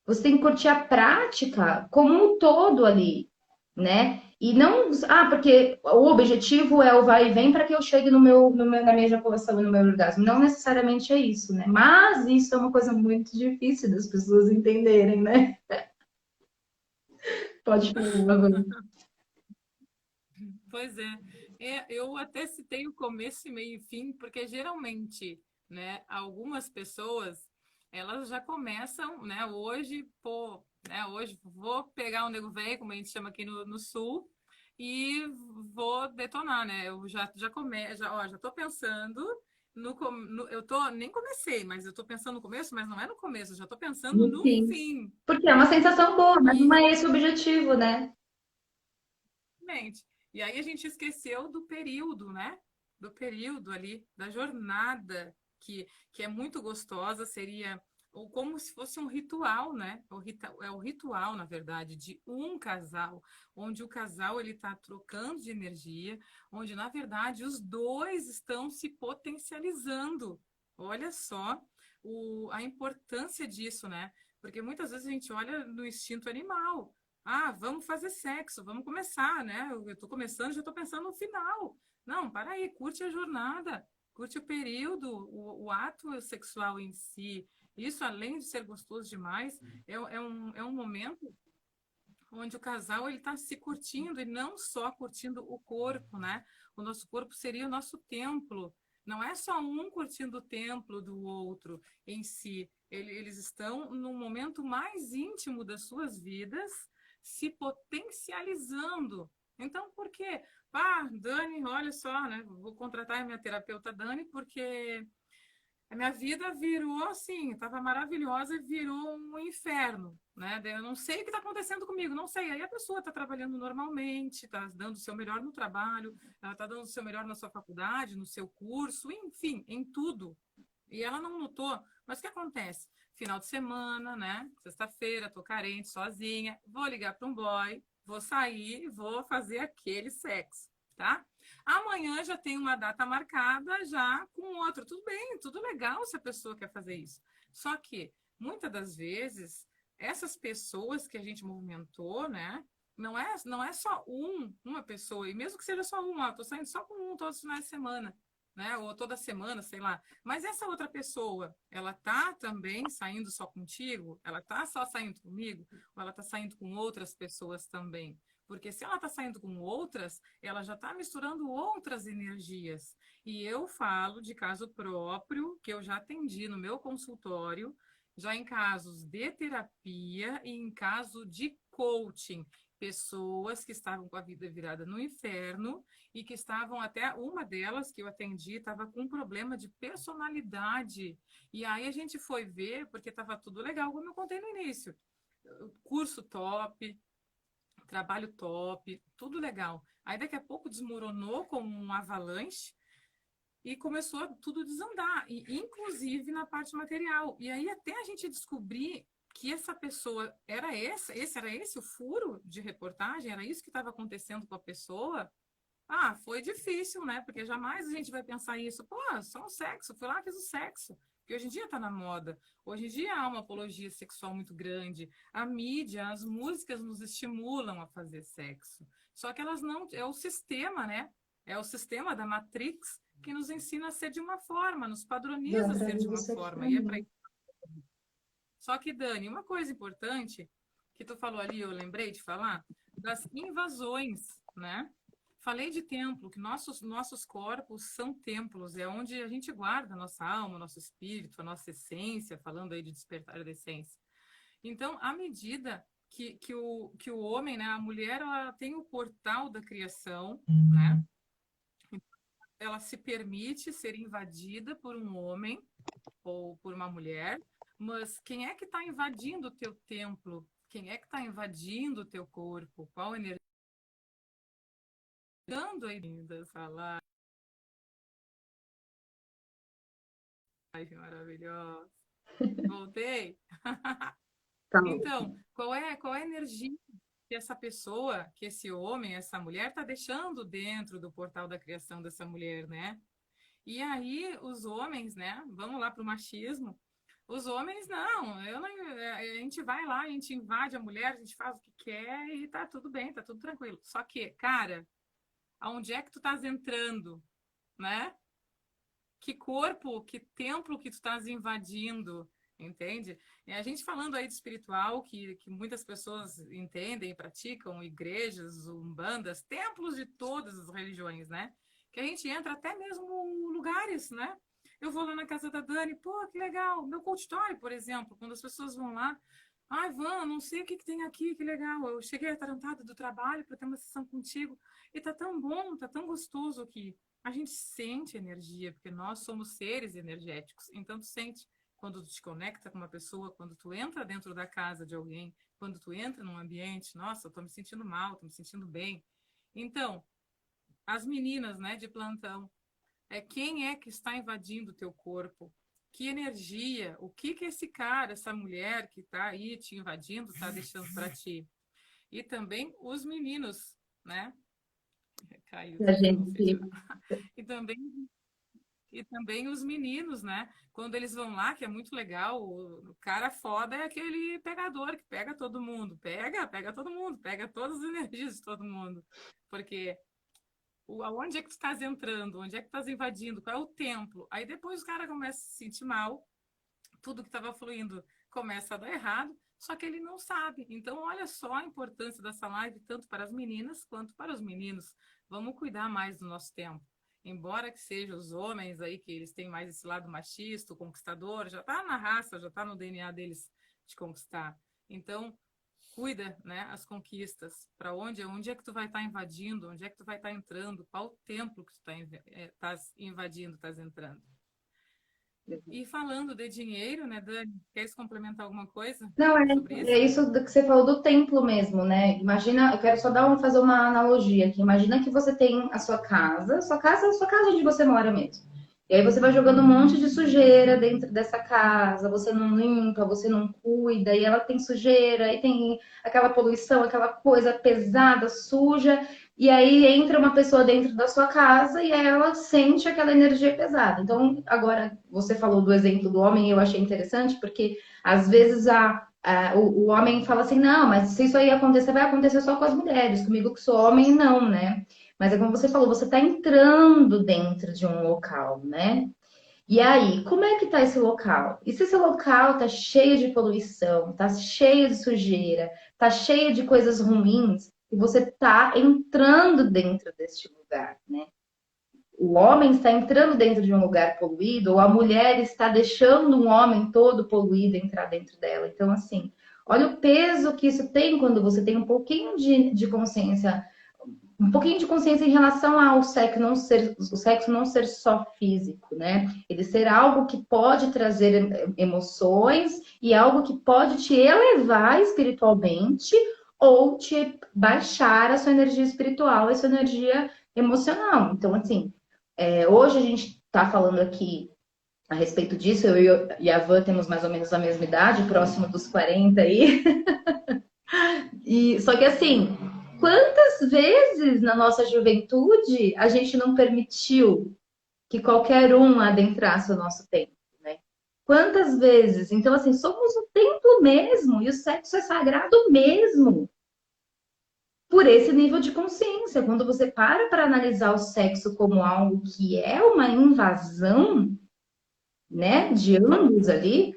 Você tem que curtir a prática como um todo ali, né? E não, porque o objetivo é o vai e vem para que eu chegue na minha ejaculação e no meu orgasmo. Não necessariamente é isso, né? Mas isso é uma coisa muito difícil das pessoas entenderem, né? Pode falar.
Pois é. Eu até citei o começo, meio e fim, porque geralmente, né, algumas pessoas, elas já começam, né, hoje, pô, né, hoje vou pegar um nego velho, como a gente chama aqui no sul, e vou detonar, né? Eu já tô pensando nem comecei, mas eu tô pensando no começo, mas não é no começo, eu já tô pensando
No
no
fim.
fim.
Porque é uma sensação boa, mas não
E
é esse o objetivo, né?
Exatamente. E aí a gente esqueceu do período, né? Do período ali, da jornada, que é muito gostosa, seria ou como se fosse um ritual, né? É o ritual, na verdade, de um casal, onde o casal ele está trocando de energia, onde, na verdade, os dois estão se potencializando. Olha só a importância disso, né? Porque muitas vezes a gente olha no instinto animal. Ah, vamos fazer sexo, vamos começar, né? Eu estou começando, já estou pensando no final. Não, para aí, curte a jornada. curte o período, o ato sexual em si. Isso, além de ser gostoso demais, é um momento onde o casal ele está se curtindo e não só curtindo o corpo, né? O nosso corpo seria o nosso templo. Não é só um curtindo o templo do outro em si. Eles estão no momento mais íntimo das suas vidas, se potencializando. Então, por quê? Ah, Dani, olha só, né? Vou contratar a minha terapeuta Dani, porque a minha vida virou assim, estava maravilhosa e virou um inferno, né? Daí eu não sei o que está acontecendo comigo, não sei. Aí a pessoa está trabalhando normalmente, está dando o seu melhor no trabalho, ela está dando o seu melhor na sua faculdade, no seu curso, enfim, em tudo. E ela não notou. Mas o que acontece? Final de semana, né? Sexta-feira, tô carente, sozinha, vou ligar para um boy, vou sair, vou fazer aquele sexo, tá? Amanhã já tem uma data marcada já com outro. Tudo bem, tudo legal se a pessoa quer fazer isso. Só que, muitas das vezes, essas pessoas que a gente movimentou, né? Não é só uma pessoa, e mesmo que seja só uma, eu tô saindo só com um todos os finais de semana, né? Ou toda semana, sei lá. Mas essa outra pessoa, ela tá também saindo só contigo? Ela tá só saindo comigo? Ou ela tá saindo com outras pessoas também? Porque se ela está saindo com outras, ela já está misturando outras energias. E eu falo de caso próprio, que eu já atendi no meu consultório, já em casos de terapia e em caso de coaching. Pessoas que estavam com a vida virada no inferno e que estavam até, uma delas que eu atendi, estava com um problema de personalidade. E aí a gente foi ver, porque estava tudo legal, como eu contei no início. Curso top, trabalho top, tudo legal. Aí daqui a pouco desmoronou como um avalanche e começou a tudo desandar, e inclusive na parte material. E aí até a gente descobrir que essa pessoa era esse o furo de reportagem, era isso que estava acontecendo com a pessoa. Ah, foi difícil, né? Porque jamais a gente vai pensar isso. Pô, só um sexo, fui lá, fiz o sexo. Porque hoje em dia está na moda. Hoje em dia há uma apologia sexual muito grande. A mídia, as músicas nos estimulam a fazer sexo. Só que elas não. É o sistema, né? É o sistema da Matrix que nos ensina a ser de uma forma, nos padroniza a
Dá pra
ser de
ver
uma
isso aqui
forma.
pra
E é para.
mim.
Só que, Dani, uma coisa importante que tu falou ali, eu lembrei de falar, das invasões, né? Falei de templo, que nossos corpos são templos, é onde a gente guarda a nossa alma, nosso espírito, a nossa essência, falando aí de despertar da essência. Então, à medida que o homem, né, a mulher, ela tem o portal da criação, né? Ela se permite ser invadida por um homem ou por uma mulher, mas quem é que está invadindo o teu templo? Quem é que está invadindo o teu corpo? Qual energia? Dando aí linda falar. Ai, que maravilhosa. Voltei.
Tá.
Então, qual é a energia que essa pessoa, que esse homem, essa mulher está deixando dentro do portal da criação dessa mulher, né? E aí os homens, né? Vamos lá para o machismo. Os homens, não, eu não, a gente vai lá, a gente invade a mulher, a gente faz o que quer e tá tudo bem, tá tudo tranquilo. Só que, cara, aonde é que tu estás entrando, né? Que corpo, que templo que tu estás invadindo, entende? E a gente falando aí de espiritual, que muitas pessoas entendem, praticam, igrejas, umbandas, templos de todas as religiões, né? Que a gente entra até mesmo lugares, né? Eu vou lá na casa da Dani, pô, que legal. Meu consultório, por exemplo, quando as pessoas vão lá, ai, Van, não sei o que tem aqui, que legal. Eu cheguei atarantada do trabalho para ter uma sessão contigo e tá tão bom, tá tão gostoso aqui. A gente sente energia, porque nós somos seres energéticos. Então, tu sente quando tu te conecta com uma pessoa, quando tu entra dentro da casa de alguém, quando tu entra num ambiente, nossa, eu tô me sentindo mal, tô me sentindo bem. Então, as meninas, né, de plantão, quem é que está invadindo o teu corpo? Que energia? O que esse cara, essa mulher que está aí te invadindo, está deixando para ti? E também os meninos, né? Caiu
A
também, não sei
gente,
tirar. E também E também os meninos, né? Quando eles vão lá, que é muito legal, o cara foda é aquele pegador que pega todo mundo. Pega todo mundo, pega todas as energias de todo mundo. Porque aonde é que tu estás entrando, onde é que tu estás invadindo, qual é o templo. Aí depois o cara começa a se sentir mal, tudo que estava fluindo começa a dar errado, só que ele não sabe. Então, olha só a importância dessa live, tanto para as meninas quanto para os meninos. Vamos cuidar mais do nosso tempo. Embora que sejam os homens aí, que eles têm mais esse lado machista, o conquistador, já está na raça, já está no DNA deles de conquistar. Então, cuida, né, as conquistas. Para onde é que tu vai estar invadindo? Onde é que tu vai estar entrando? Qual templo que tu estás invadindo, estás entrando? E falando de dinheiro, né, Dani, queres complementar alguma coisa
Não,
sobre
é
isso?
isso que você falou do templo mesmo, né? Imagina, eu quero só fazer uma analogia aqui. Imagina que você tem a sua casa onde você mora mesmo. E aí você vai jogando um monte de sujeira dentro dessa casa, você não limpa, você não cuida, e ela tem sujeira, e tem aquela poluição, aquela coisa pesada, suja, e aí entra uma pessoa dentro da sua casa e ela sente aquela energia pesada. Então, agora você falou do exemplo do homem, e eu achei interessante, porque às vezes o homem fala assim, não, mas se isso aí acontecer, vai acontecer só com as mulheres, comigo que sou homem, não, né? Mas é como você falou, você está entrando dentro de um local, né? E aí, como é que tá esse local? E se esse local tá cheio de poluição, tá cheio de sujeira, tá cheio de coisas ruins, e você tá entrando dentro deste lugar, né? O homem está entrando dentro de um lugar poluído, ou a mulher está deixando um homem todo poluído entrar dentro dela. Então, assim, olha o peso que isso tem quando você tem um pouquinho de consciência, um pouquinho de consciência em relação ao sexo não ser, o sexo não ser só físico, né? Ele ser algo que pode trazer emoções e algo que pode te elevar espiritualmente ou te baixar a sua energia espiritual, a sua energia emocional. Então, assim, hoje a gente está falando aqui a respeito disso, eu e a Van temos mais ou menos a mesma idade, próximo dos 40 aí. E, só que assim, quantas vezes na nossa juventude a gente não permitiu que qualquer um adentrasse o nosso tempo, né? Quantas vezes? Então, assim, somos o templo mesmo, e o sexo é sagrado mesmo, por esse nível de consciência. Quando você para analisar o sexo como algo que é uma invasão, né, de ambos ali,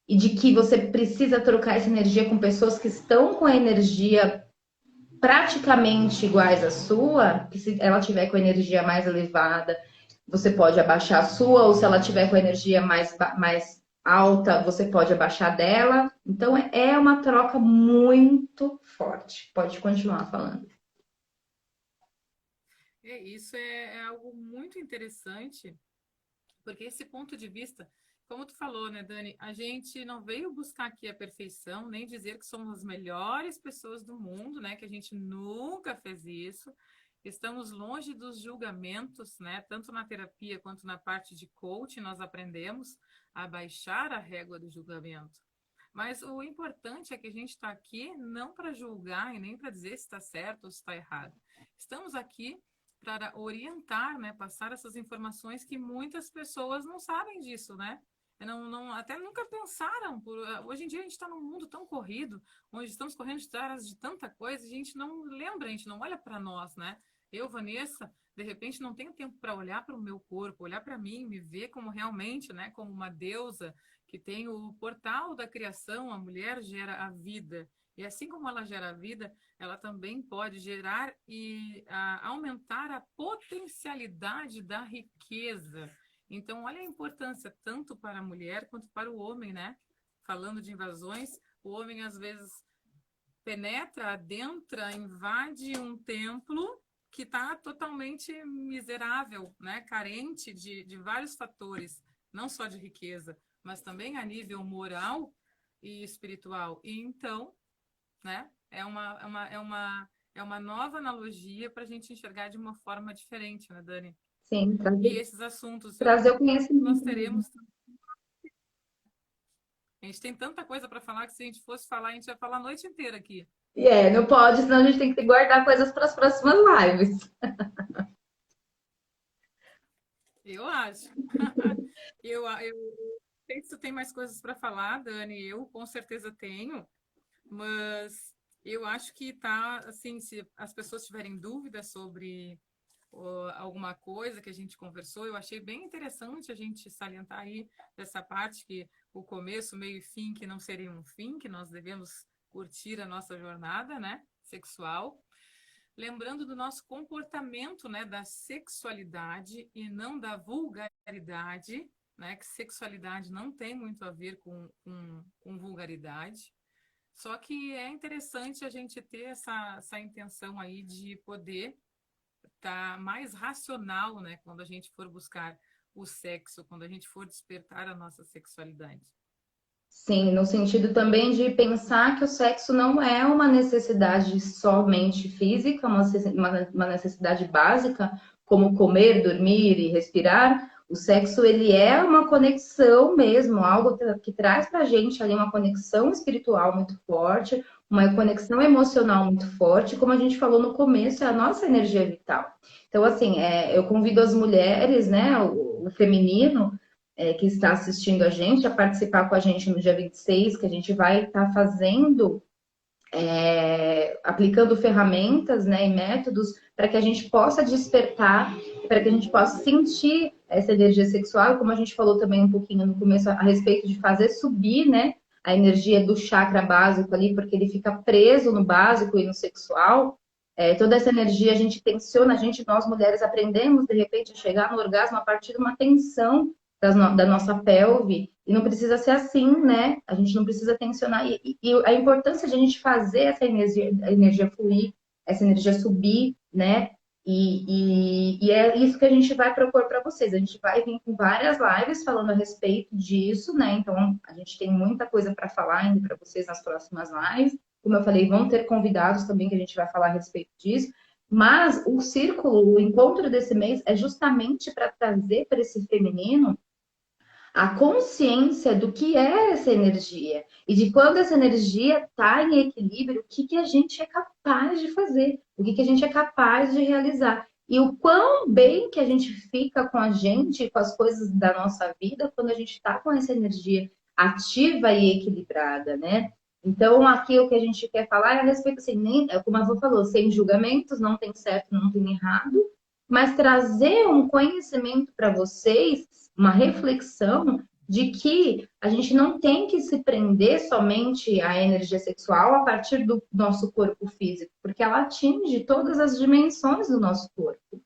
e de que você precisa trocar essa energia com pessoas que estão com a energia praticamente iguais à sua, que se ela tiver com a energia mais elevada, você pode abaixar a sua, ou se ela tiver com a energia mais alta, você pode abaixar dela. Então é uma troca muito forte. Pode continuar falando.
Isso é algo muito interessante, porque esse ponto de vista, como tu falou, né, Dani, a gente não veio buscar aqui a perfeição, nem dizer que somos as melhores pessoas do mundo, né, que a gente nunca fez isso. Estamos longe dos julgamentos, né, tanto na terapia quanto na parte de coaching, nós aprendemos a baixar a régua do julgamento. Mas o importante é que a gente está aqui não para julgar e nem para dizer se está certo ou se está errado. Estamos aqui para orientar, né, passar essas informações que muitas pessoas não sabem disso, né? Até nunca pensaram. Hoje em dia a gente está num mundo tão corrido, onde estamos correndo atrás de tanta coisa, a gente não lembra, a gente não olha para nós, né? Eu, Vanessa, de repente não tenho tempo para olhar para o meu corpo, olhar para mim, me ver como realmente, né, como uma deusa que tem o portal da criação, a mulher gera a vida. E assim como ela gera a vida, ela também pode gerar e aumentar a potencialidade da riqueza. Então, olha a importância tanto para a mulher quanto para o homem, né? Falando de invasões, o homem às vezes penetra, adentra, invade um templo que está totalmente miserável, né? Carente de vários fatores, não só de riqueza, mas também a nível moral e espiritual. E então, né? É uma nova analogia para a gente enxergar de uma forma diferente, né, Dani?
Sim,
E esses assuntos
trazer o
nós
conhecimento mesmo.
teremos. A gente tem tanta coisa para falar que se a gente fosse falar, a gente ia falar a noite inteira aqui.
Não pode, senão a gente tem que guardar coisas para as próximas lives.
Eu acho. Eu não sei se tu tem mais coisas para falar, Dani. Eu com certeza tenho, mas eu acho que tá assim, se as pessoas tiverem dúvidas sobre alguma coisa que a gente conversou. Eu achei bem interessante a gente salientar aí dessa parte que o começo, meio e fim, que não seria um fim, que nós devemos curtir a nossa jornada, né, sexual. Lembrando do nosso comportamento, né, da sexualidade e não da vulgaridade, né, que sexualidade não tem muito a ver com vulgaridade. Só que é interessante a gente ter essa intenção aí de poder estar mais racional, né, quando a gente for buscar o sexo, quando a gente for despertar a nossa sexualidade.
Sim, no sentido também de pensar que o sexo não é uma necessidade somente física, uma necessidade básica, como comer, dormir e respirar. O sexo, ele é uma conexão mesmo, algo que traz pra gente ali uma conexão espiritual muito forte, uma conexão emocional muito forte, como a gente falou no começo, é a nossa energia vital. Então, assim, eu convido as mulheres, né, o feminino, que está assistindo a gente, a participar com a gente no dia 26, que a gente vai estar fazendo, aplicando ferramentas, né, e métodos para que a gente possa despertar, para que a gente possa sentir essa energia sexual, como a gente falou também um pouquinho no começo a respeito de fazer subir, né, a energia do chakra básico ali, porque ele fica preso no básico e no sexual. Toda essa energia a gente tensiona, nós mulheres aprendemos de repente a chegar no orgasmo a partir de uma tensão da nossa pelve, e não precisa ser assim, né? A gente não precisa tensionar. E a importância de a gente fazer essa energia, a energia fluir, essa energia subir, né? E é isso que a gente vai propor para vocês. A gente vai vir com várias lives falando a respeito disso, né? Então, a gente tem muita coisa para falar ainda para vocês nas próximas lives. Como eu falei, vão ter convidados também que a gente vai falar a respeito disso. Mas o círculo, o encontro desse mês é justamente para trazer para esse feminino a consciência do que é essa energia e de quando essa energia está em equilíbrio, o que a gente é capaz de fazer, o que a gente é capaz de realizar. E o quão bem que a gente fica com a gente, com as coisas da nossa vida, quando a gente está com essa energia ativa e equilibrada, né? Então, aqui o que a gente quer falar é a respeito, assim, nem, como a Vô falou, sem julgamentos, não tem certo, não tem errado, mas trazer um conhecimento para vocês, uma reflexão de que a gente não tem que se prender somente à energia sexual a partir do nosso corpo físico, porque ela atinge todas as dimensões do nosso corpo,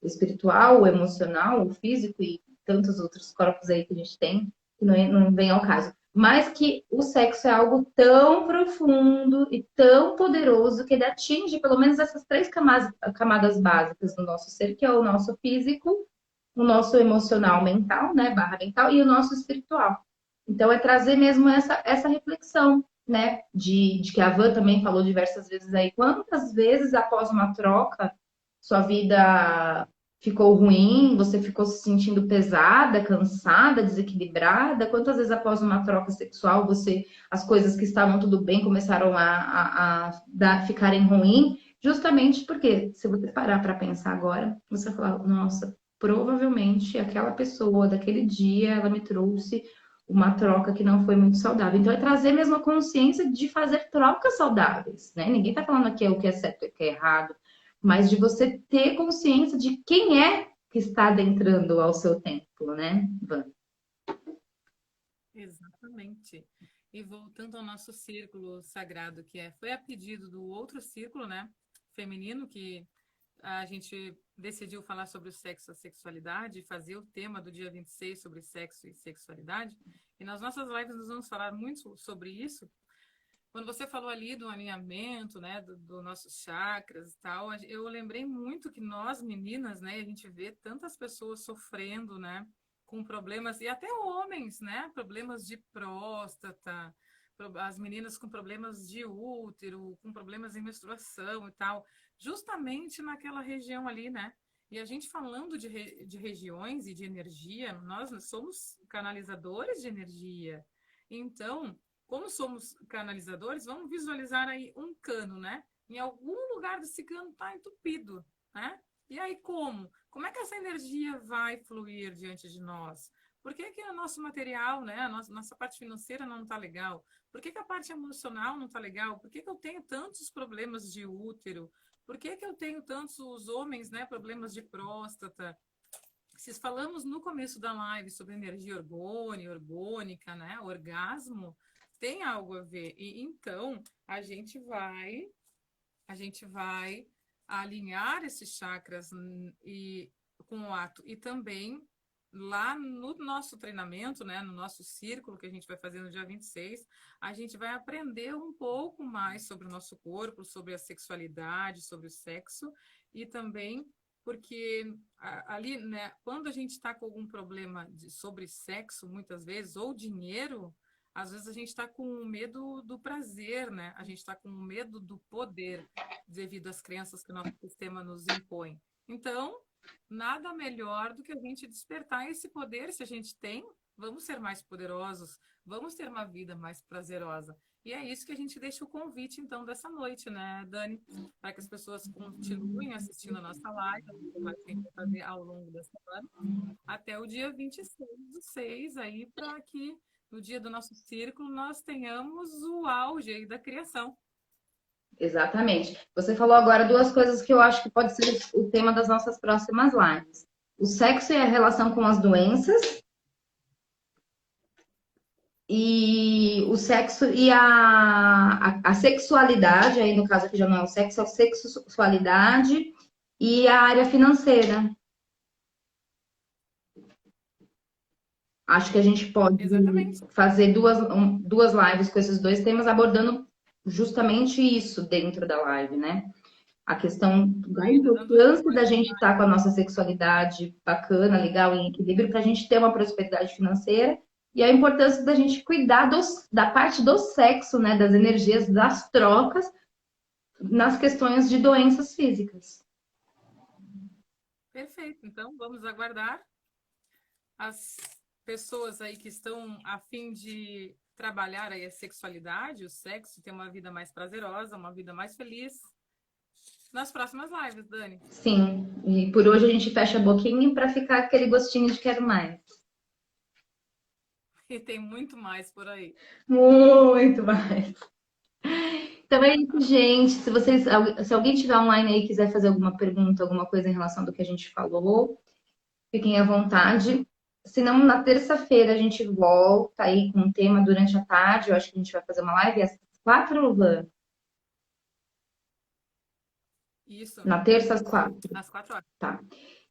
o espiritual, o emocional, o físico e tantos outros corpos aí que a gente tem, que não vem ao caso. Mas que o sexo é algo tão profundo e tão poderoso que ele atinge pelo menos essas três camadas básicas do nosso ser, que é o nosso físico, o nosso emocional mental, né, barra mental, e o nosso espiritual. Então, é trazer mesmo essa reflexão, né, de que a Van também falou diversas vezes aí, quantas vezes após uma troca sua vida ficou ruim, você ficou se sentindo pesada, cansada, desequilibrada? Quantas vezes após uma troca sexual as coisas que estavam tudo bem começaram a ficarem ruins? Justamente porque, se você parar para pensar agora, você vai falar, nossa, provavelmente aquela pessoa daquele dia, ela me trouxe uma troca que não foi muito saudável. Então, é trazer mesmo a consciência de fazer trocas saudáveis, né? Ninguém está falando aqui o que é certo e o que é errado, mas de você ter consciência de quem é que está adentrando ao seu templo, né, Van?
Exatamente. E voltando ao nosso círculo sagrado, foi a pedido do outro círculo, né, feminino, que a gente decidiu falar sobre o sexo e a sexualidade, fazer o tema do dia 26 sobre sexo e sexualidade. E nas nossas lives nós vamos falar muito sobre isso. Quando você falou ali do alinhamento, né, do nossos chakras e tal, eu lembrei muito que nós, meninas, né, a gente vê tantas pessoas sofrendo, né, com problemas, e até homens, né, problemas de próstata, as meninas com problemas de útero, com problemas em menstruação e tal, justamente naquela região ali, né? E a gente falando de regiões e de energia, nós somos canalizadores de energia. Então, como somos canalizadores, vamos visualizar aí um cano, né? Em algum lugar desse cano está entupido, né? E aí como? Como é que essa energia vai fluir diante de nós? Por que que o nosso material, né, a nossa parte financeira não está legal? Por que que a parte emocional não está legal? Por que que eu tenho tantos problemas de útero? Por que que eu tenho tantos, os homens, né, problemas de próstata? Se falamos no começo da live sobre energia orgânica, né, orgasmo, tem algo a ver. E então a gente vai alinhar esses chakras e com o ato e também lá no nosso treinamento, né, no nosso círculo que a gente vai fazer no dia 26, a gente vai aprender um pouco mais sobre o nosso corpo, sobre a sexualidade, sobre o sexo e também porque ali, né, quando a gente está com algum problema sobre sexo, muitas vezes, ou dinheiro, às vezes a gente está com medo do prazer, né? A gente está com medo do poder devido às crenças que o nosso sistema nos impõe. Então, nada melhor do que a gente despertar esse poder, se a gente tem, vamos ser mais poderosos, vamos ter uma vida mais prazerosa. E é isso que a gente deixa o convite, então, dessa noite, né, Dani? Para que as pessoas continuem assistindo a nossa live, a gente vai sempre fazer ao longo da semana, até o dia 26/6, aí, para que no dia do nosso círculo nós tenhamos o auge aí da criação.
Exatamente. Você falou agora duas coisas que eu acho que pode ser o tema das nossas próximas lives. O sexo e a relação com as doenças, e o sexo e a sexualidade, aí no caso aqui já não é o sexo, é a sexualidade e a área financeira. Acho que a gente pode
Exatamente.
fazer duas lives com esses dois temas, abordando justamente isso dentro da live, né? A questão da
Isso, dando
importância da
resposta.
gente estar com a nossa sexualidade bacana, legal, em equilíbrio, para a gente ter uma prosperidade financeira, e a importância da gente cuidar da parte do sexo, né? Das energias, das trocas, nas questões de doenças físicas.
Perfeito. Então, vamos aguardar as pessoas aí que estão a fim de trabalhar aí a sexualidade, o sexo, ter uma vida mais prazerosa, uma vida mais feliz, nas próximas lives, Dani.
Sim, e por hoje a gente fecha a boquinha para ficar aquele gostinho de quero mais.
E tem muito mais por aí.
Muito mais. Então é isso, gente. Se alguém tiver online aí e quiser fazer alguma pergunta, alguma coisa em relação do que a gente falou, fiquem à vontade. Se não, na terça-feira a gente volta aí com um tema durante a tarde. Eu acho que a gente vai fazer uma live às 4, Van?
Isso,
Na terça às 4.
às 4 horas.
Tá.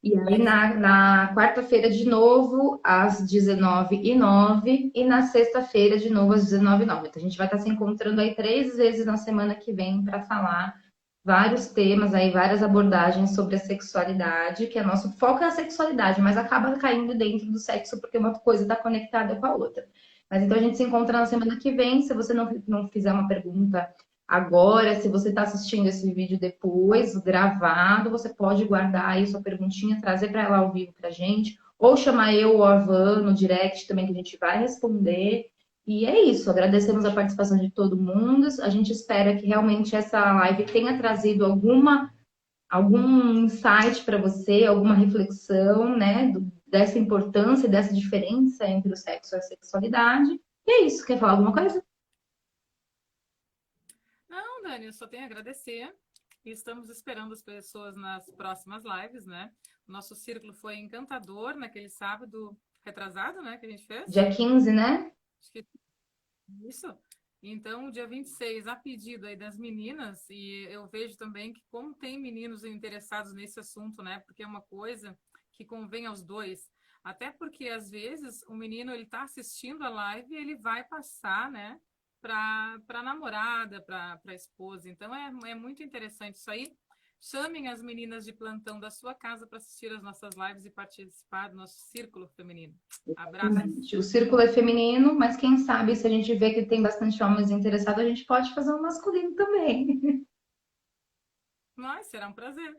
E aí
Isso.
na quarta-feira de novo, às 19h09, e na sexta-feira de novo às 19h09. Então a gente vai estar se encontrando aí 3 vezes na semana que vem para falar vários temas aí, várias abordagens sobre a sexualidade, que é nosso foco é a sexualidade, mas acaba caindo dentro do sexo porque uma coisa está conectada com a outra. Mas então a gente se encontra na semana que vem. Se você não fizer uma pergunta agora, se você está assistindo esse vídeo depois, gravado, você pode guardar aí sua perguntinha, trazer para ela ao vivo para a gente, ou chamar eu ou a Van no direct também, que a gente vai responder. E é isso, agradecemos a participação de todo mundo. A gente espera que realmente essa live tenha trazido algum insight para você, alguma reflexão, né, dessa importância, dessa diferença entre o sexo e a sexualidade. E é isso, quer falar alguma coisa?
Não, Dani, eu só tenho a agradecer. E estamos esperando as pessoas nas próximas lives, né? O nosso círculo foi encantador naquele sábado retrasado, né, que a gente fez.
Dia 15, né?
Acho que isso. Então, dia 26, a pedido aí das meninas, e eu vejo também que como tem meninos interessados nesse assunto, né? Porque é uma coisa que convém aos dois. Até porque, às vezes, o menino ele está assistindo a live e ele vai passar, né? Para namorada, para a esposa. Então, é muito interessante isso aí. Chamem as meninas de plantão da sua casa para assistir as nossas lives e participar do nosso círculo feminino. Abraços.
O círculo é feminino, mas quem sabe se a gente vê que tem bastante homens interessados, a gente pode fazer um masculino também.
Mas será um prazer.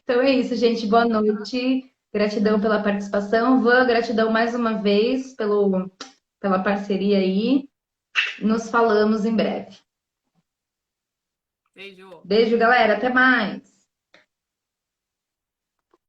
Então é isso, gente. Boa noite. Gratidão pela participação. Van, gratidão mais uma vez pela parceria aí. Nos falamos em breve.
Beijo.
Beijo, galera. Até mais.